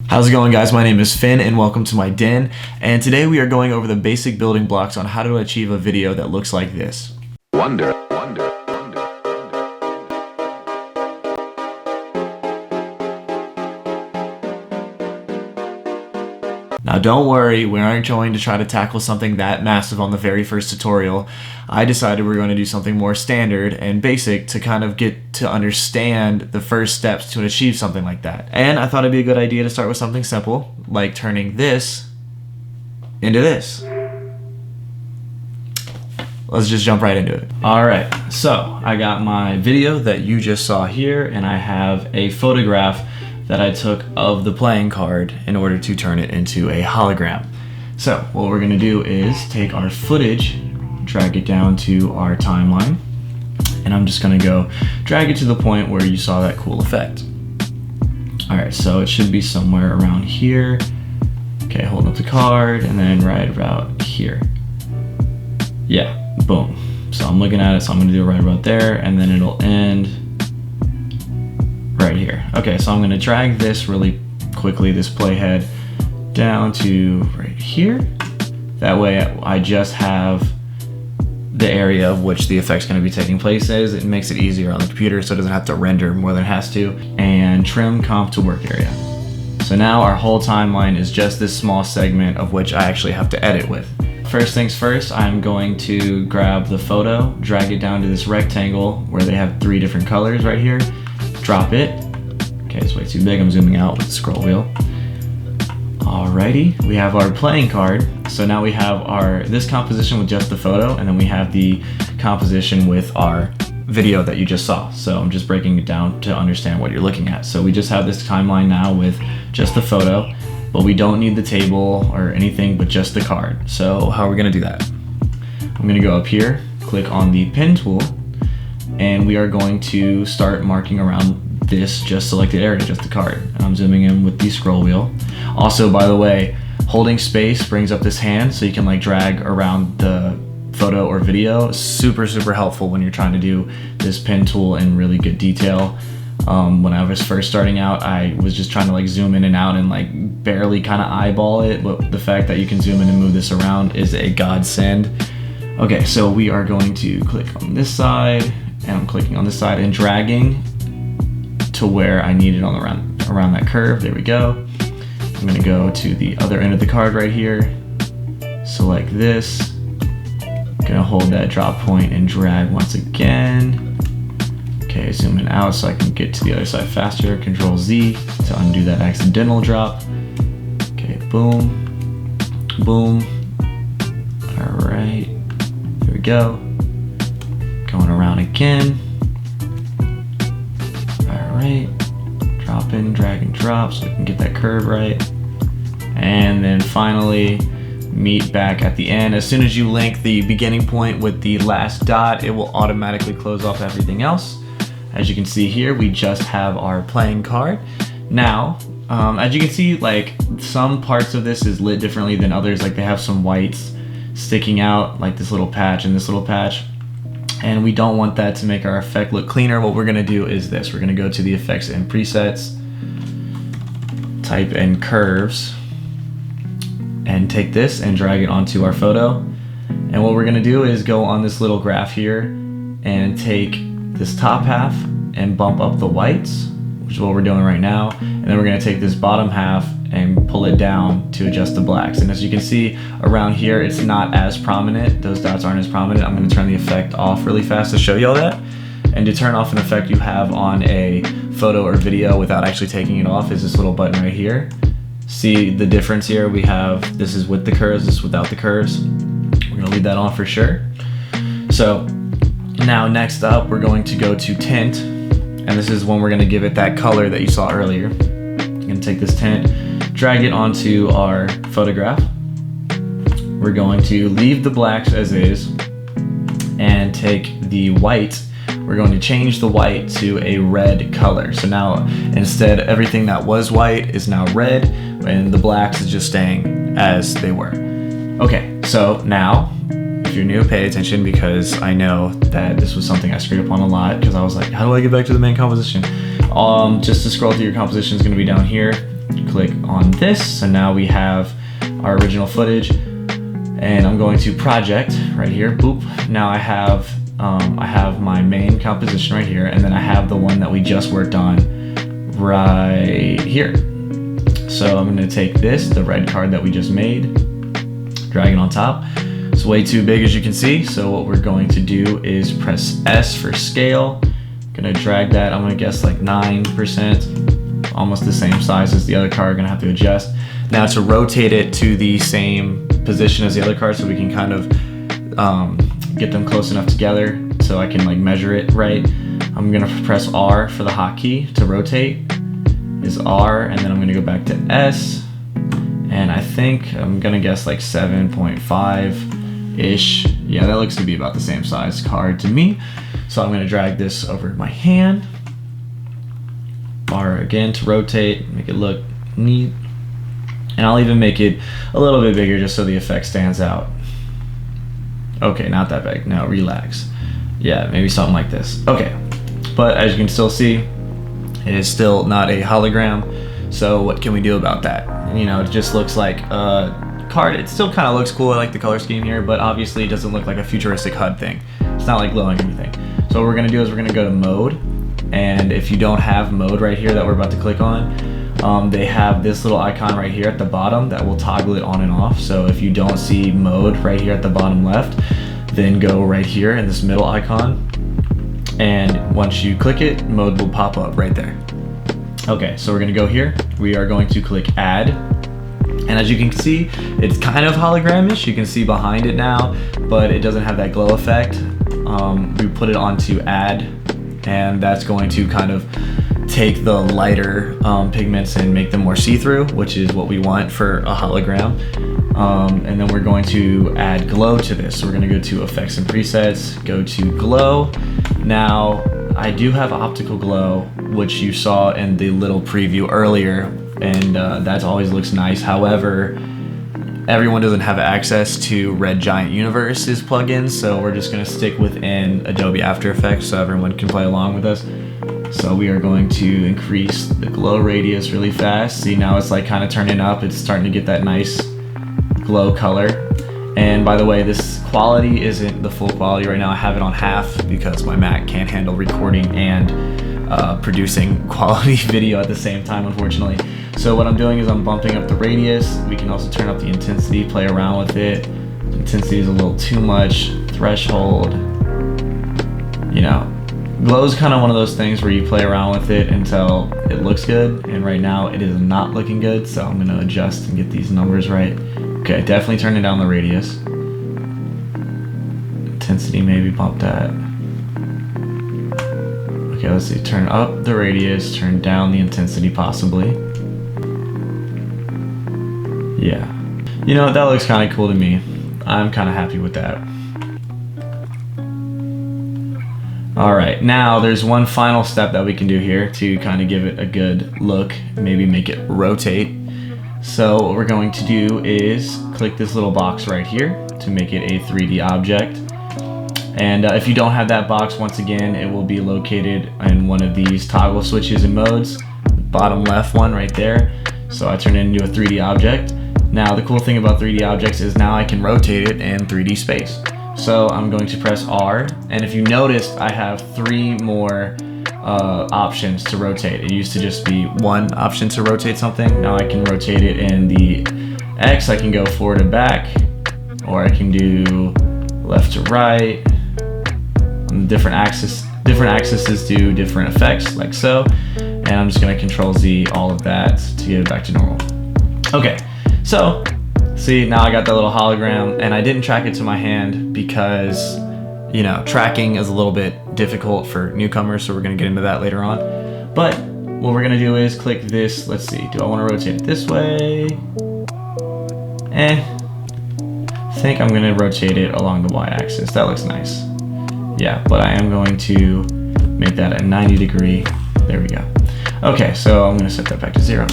How's it going, guys? My name is Finn and welcome to my den, and today we are going over the basic building blocks on how to achieve a video that looks like this. Wonder. Now don't worry, we aren't going to try to tackle something that massive on the very first tutorial. I decided we're going to do something more standard and basic to kind of get to understand the first steps to achieve something like that. And I thought it'd be a good idea to start with something simple, like turning this into this. Let's just jump right into it. Alright, so I got my video that you just saw here, and I have a photograph that I took of the playing card in order to turn it into a hologram. So what we're gonna do is take our footage, drag it down to our timeline, and I'm just gonna go drag it to the point where you saw that cool effect. Alright, so it should be somewhere around here. Okay, holding up the card, and then right about here. Yeah, boom. So I'm looking at it, so I'm gonna do it right about there, and then it'll end right here. Okay, so I'm gonna drag this really quickly, this playhead, down to right here. That way I just have the area of which the effect's gonna be taking place is. It makes it easier on the computer so it doesn't have to render more than it has to. And trim comp to work area. So now our whole timeline is just this small segment of which I actually have to edit with. First things first, I'm going to grab the photo, drag it down to this rectangle where they have 3 different colors right here. Drop it. Okay, it's way too big. I'm zooming out with the scroll wheel. Alrighty, we have our playing card. So now we have this composition with just the photo, and then we have the composition with our video that you just saw. So I'm just breaking it down to understand what you're looking at. So we just have this timeline now with just the photo, but we don't need the table or anything but just the card. So how are we gonna do that? I'm gonna go up here, click on the pen tool, and we are going to start marking around this just selected area, just the card. And I'm zooming in with the scroll wheel. Also, by the way, holding space brings up this hand so you can like drag around the photo or video. Super helpful when you're trying to do this pen tool in really good detail. When I was first starting out, I was just trying to like zoom in and out and like barely kind of eyeball it, but the fact that you can zoom in and move this around is a godsend. Okay, so we are going to click on this side, and I'm clicking on this side and dragging to where I need it on around that curve. There we go. I'm gonna go to the other end of the card right here, select this, gonna hold that drop point and drag once again. Okay, zoom in out so I can get to the other side faster. Control Z to undo that accidental drop. Okay, boom, boom. All right, there we go. Going around again. Alright, drop in, drag and drop so we can get that curve right. And then finally, meet back at the end. As soon as you link the beginning point with the last dot, it will automatically close off everything else. As you can see here, we just have our playing card. Now, as you can see, like some parts of this is lit differently than others. Like they have some whites sticking out, like this little patch and this little patch. And we don't want that to make our effect look cleaner. What we're gonna do is this. We're gonna go to the effects and presets, type in curves, and take this and drag it onto our photo. And what we're gonna do is go on this little graph here and take this top half and bump up the whites, which is what we're doing right now. And then we're gonna take this bottom half and pull it down to adjust the blacks. And as you can see around here, it's not as prominent. Those dots aren't as prominent. I'm gonna turn the effect off really fast to show you all that. And to turn off an effect you have on a photo or video without actually taking it off is this little button right here. See the difference here? We have, this is with the curves, this is without the curves. We're gonna leave that on for sure. So now next up, we're going to go to tint. And this is when we're gonna give it that color that you saw earlier. I'm gonna take this tint, drag it onto our photograph. We're going to leave the blacks as is and take the white. We're going to change the white to a red color. So now instead everything that was white is now red and the blacks is just staying as they were. Okay, so now if you're new, pay attention because I know that this was something I screwed up on a lot because I was like, how do I get back to the main composition? Just to scroll through your composition is going to be down here. click on this. So now we have our original footage, and I'm going to project right here, boop. Now I have my main composition right here, and then I have the one that we just worked on right here. So I'm gonna take this, the red card that we just made, drag it on top. It's way too big, as you can see. So what we're going to do is press S for scale. Gonna drag that, I'm gonna guess like 9%, almost the same size as the other card. Gonna have to adjust. Now to rotate it to the same position as the other card, so we can kind of get them close enough together so I can like measure it right. I'm gonna press R for the hotkey to rotate, is R, and then I'm gonna go back to S, and I think I'm gonna guess like 7.5-ish. Yeah, that looks to be about the same size card to me. So I'm gonna drag this over my hand. R again to rotate, make it look neat. And I'll even make it a little bit bigger just so the effect stands out. Okay, not that big, no, relax. Yeah, maybe something like this. Okay, but as you can still see, it is still not a hologram. So what can we do about that? You know, it just looks like a card. It still kind of looks cool. I like the color scheme here, but obviously it doesn't look like a futuristic HUD thing. It's not like glowing anything. So what we're gonna do is we're gonna go to mode, and if you don't have mode right here that we're about to click on, they have this little icon right here at the bottom that will toggle it on and off. So if you don't see mode right here at the bottom left, then go right here in this middle icon, and once you click it, mode will pop up right there. Okay, so we're gonna go here. We are going to click add, and as you can see, it's kind of hologramish. You can see behind it now, but it doesn't have that glow effect. We put it onto add, and that's going to kind of take the lighter pigments and make them more see-through, which is what we want for a hologram. And then we're going to add glow to this. So we're gonna go to effects and presets, go to glow. Now, I do have optical glow, which you saw in the little preview earlier, and that always looks nice. However, everyone doesn't have access to Red Giant Universe's plugins, so we're just gonna stick within Adobe After Effects so everyone can play along with us. So we are going to increase the glow radius really fast. See, now it's like kind of turning up. It's starting to get that nice glow color. And by the way, this quality isn't the full quality right now. I have it on half because my Mac can't handle recording and producing quality video at the same time, unfortunately. So what I'm doing is I'm bumping up the radius. We can also turn up the intensity, play around with it. Intensity is a little too much. Threshold, you know. Glow is kind of one of those things where you play around with it until it looks good, and right now it is not looking good, so I'm going to adjust and get these numbers right. Okay, definitely turning down the radius. Intensity, maybe bump that. Okay, let's see, turn up the radius, turn down the intensity possibly. Yeah. You know, that looks kind of cool to me. I'm kind of happy with that. Alright, now there's one final step that we can do here to kind of give it a good look, maybe make it rotate. So what we're going to do is click this little box right here to make it a 3D object. And if you don't have that box, once again, it will be located in one of these toggle switches and modes, bottom left one right there. So I turn it into a 3D object. Now the cool thing about 3D objects is now I can rotate it in 3D space. So I'm going to press R, and if you noticed, I have 3 more options to rotate. It used to just be one option to rotate something. Now I can rotate it in the X. I can go forward and back, or I can do left to right. On different axes do different effects, like so. And I'm just gonna Control Z all of that to get it back to normal. Okay, so see, now I got that little hologram, and I didn't track it to my hand because, you know, tracking is a little bit difficult for newcomers, so we're gonna get into that later on. But what we're gonna do is click this. Let's see, do I wanna rotate it this way? I think I'm gonna rotate it along the Y-axis. That looks nice. Yeah, but I am going to make that a 90-degree. There we go. Okay, so I'm gonna set that back to 0.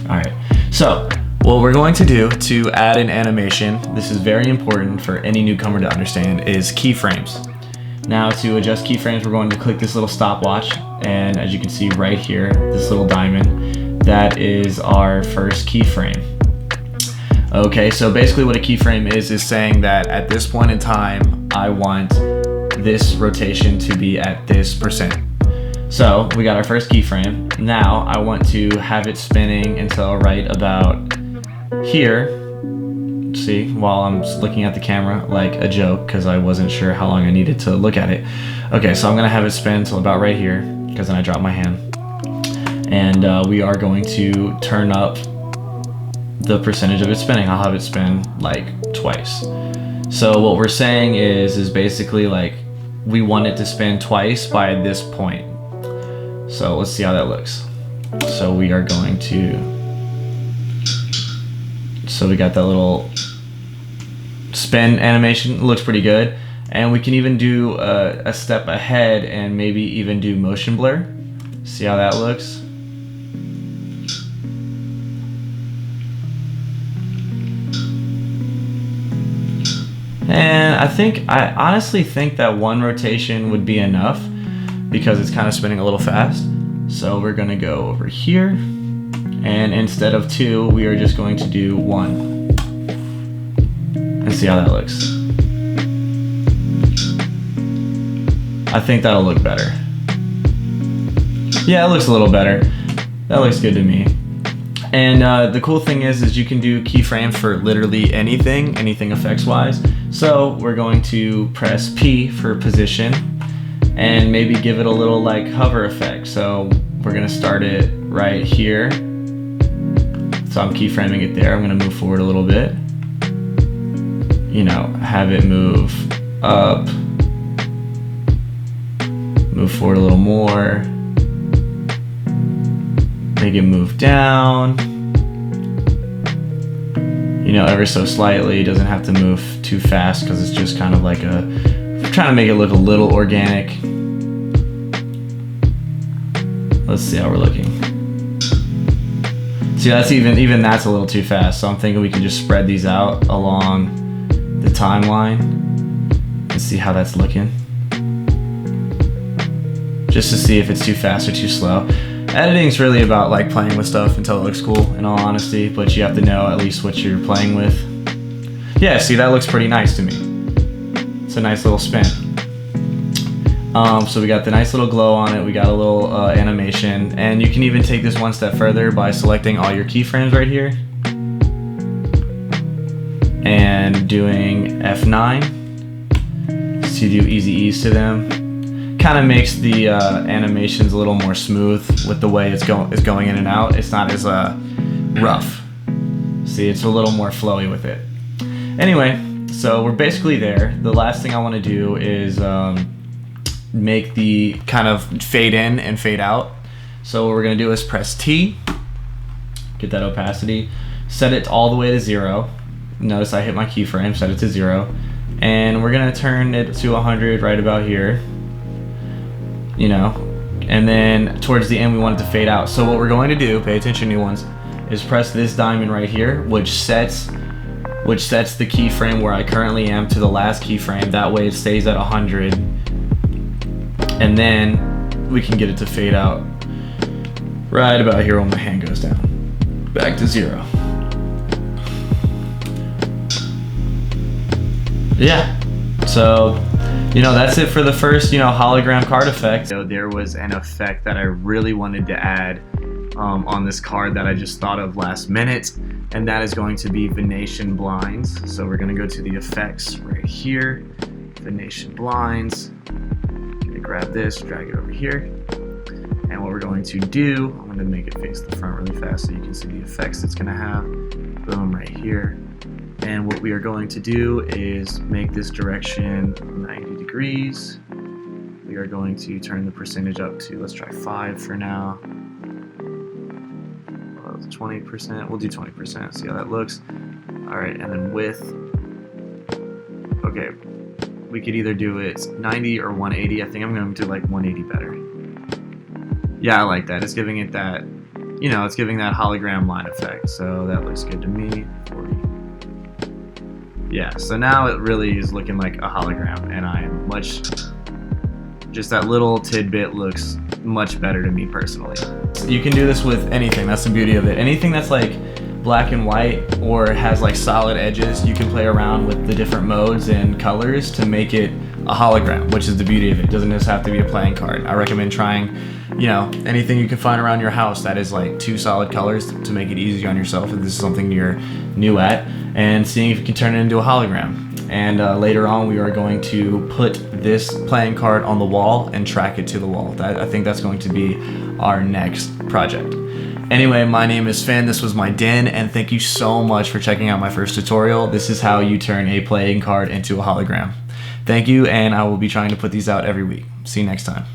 All right, so what we're going to do to add an animation, this is very important for any newcomer to understand, is keyframes. Now to adjust keyframes, we're going to click this little stopwatch, and as you can see right here, this little diamond, that is our first keyframe. Okay, so basically what a keyframe is saying that at this point in time, I want this rotation to be at this percent. So we got our first keyframe. Now I want to have it spinning until right about here. See, while I'm looking at the camera like a joke because I wasn't sure how long I needed to look at it. Okay, so I'm gonna have it spin until about right here because then I dropped my hand. And we are going to turn up the percentage of it spinning. I'll have it spin like twice. So what we're saying is basically like we want it to spin twice by this point. So let's see how that looks. So we are going to, so we got that little spin animation. It looks pretty good. And we can even do a step ahead and maybe even do motion blur. See how that looks? And I honestly think that one rotation would be enough because it's kind of spinning a little fast. So we're gonna go over here, and instead of 2, we are just going to do 1. And see how that looks. I think that'll look better. Yeah, it looks a little better. That looks good to me. And the cool thing is you can do keyframes for literally anything effects wise. So we're going to press P for position and maybe give it a little like hover effect. So we're gonna start it right here. So I'm keyframing it there. I'm gonna move forward a little bit. You know, have it move up, move forward a little more, make it move down, you know, ever so slightly. It doesn't have to move too fast because it's just kind of like we're trying to make it look a little organic. Let's see how we're looking. See, that's even that's a little too fast. So I'm thinking we can just spread these out along the timeline and see how that's looking. Just to see if it's too fast or too slow. Editing is really about like playing with stuff until it looks cool, in all honesty, but you have to know at least what you're playing with. Yeah, see, that looks pretty nice to me. It's a nice little spin. So we got the nice little glow on it, we got a little animation, and you can even take this one step further by selecting all your keyframes right here and doing F9 to do easy ease to them. Kind of makes the animations a little more smooth with the way it's going in and out. It's not as rough. See, it's a little more flowy with it. Anyway, so we're basically there. The last thing I want to do is make the kind of fade in and fade out. So what we're going to do is press T, get that opacity, set it all the way to 0. Notice I hit my keyframe, set it to 0, and we're going to turn it to 100 right about here. You know, and then towards the end we want it to fade out. So what we're going to do, pay attention new ones, is press this diamond right here, which sets the keyframe where I currently am to the last keyframe. That way it stays at 100, and then we can get it to fade out right about here when my hand goes down, back to 0. Yeah, so you know, that's it for the first, you know, hologram card effect. So there was an effect that I really wanted to add on this card that I just thought of last minute, and that is going to be Venetian blinds. So we're gonna go to the effects right here, Venetian blinds. I'm gonna grab this, drag it over here. And what we're going to do, I'm gonna make it face the front really fast so you can see the effects it's gonna have. Boom, right here. And what we are going to do is make this direction 90 degrees. We are going to turn the percentage up to, let's try 5 for now. 20%, we'll do 20%, see how that looks. All right, and then width. Okay, we could either do it 90 or 180. I think I'm going to do like 180 better. Yeah, I like that. It's giving it that, you know, it's giving that hologram line effect. So that looks good to me. 40. Yeah, so now it really is looking like a hologram, and I am much Just that little tidbit looks much better to me personally. You can do this with anything, that's the beauty of it. Anything that's like black and white or has like solid edges, you can play around with the different modes and colors to make it a hologram, which is the beauty of it. It doesn't just have to be a playing card. I recommend trying, you know, anything you can find around your house that is like two solid colors to make it easy on yourself if this is something you're new at, and seeing if you can turn it into a hologram. And later on we are going to put this playing card on the wall and track it to the wall. I think that's going to be our next project. Anyway, my name is Finn, this was my den, and thank you so much for checking out my first tutorial. This is how you turn a playing card into a hologram. Thank you, and I will be trying to put these out every week. See you next time.